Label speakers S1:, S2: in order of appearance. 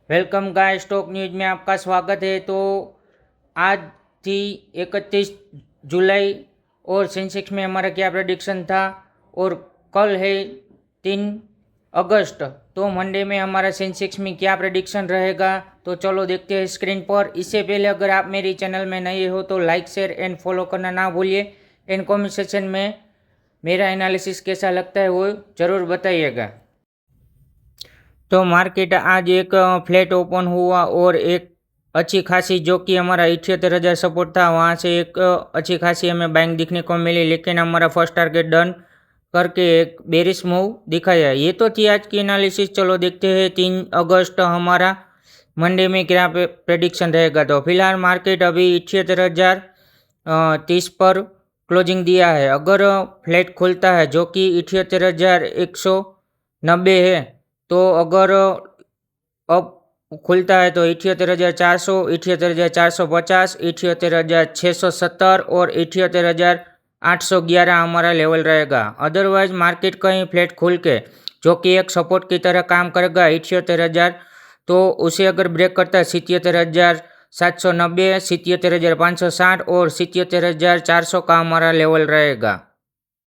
S1: Welcome guys, stock news में आपका स्वागत है। तो आज थी 31 जुलाई और सेंसेक्स में हमारा क्या प्रेडिक्शन था, और कल है 3 अगस्त। तो मंडे में हमारा सेंसेक्स में क्या प्रेडिक्शन रहेगा, तो चलो देखते हैं स्क्रीन पर। इससे पहले अगर आप मेरी चैनल में नए हो तो लाइक शेयर एंड फॉलो करना ना भूलिए। एंड कमेंट सेक्शन में मेरा एनालिसिस कैसा लगता है वो ज़रूर बताइएगा। तो मार्केट आज एक फ्लैट ओपन हुआ और एक अच्छी खासी, जो कि हमारा 78,000 सपोर्ट था, वहाँ से एक अच्छी खासी हमें बाइंग दिखने को मिली, लेकिन हमारा फर्स्ट टारगेट डन करके एक बेरिश मूव दिखाया। ये तो थी आज की एनालिसिस। चलो देखते हैं 3 अगस्त हमारा मंडे में क्या प्रेडिक्शन रहेगा। तो फिलहाल मार्केट अभी 78,030 पर क्लोजिंग दिया है। अगर फ्लैट खुलता है जो कि 78,190 है, तो अगर अब खुलता है तो 78,400, 78,450, 78,670 और 78,811 हमारा लेवल रहेगा। अदरवाइज मार्केट कहीं फ्लैट खुल के जो कि एक सपोर्ट की तरह काम करेगा 78,000, तो उसे अगर ब्रेक करता है 77,790, 77,560 और 77,400 का हमारा लेवल रहेगा।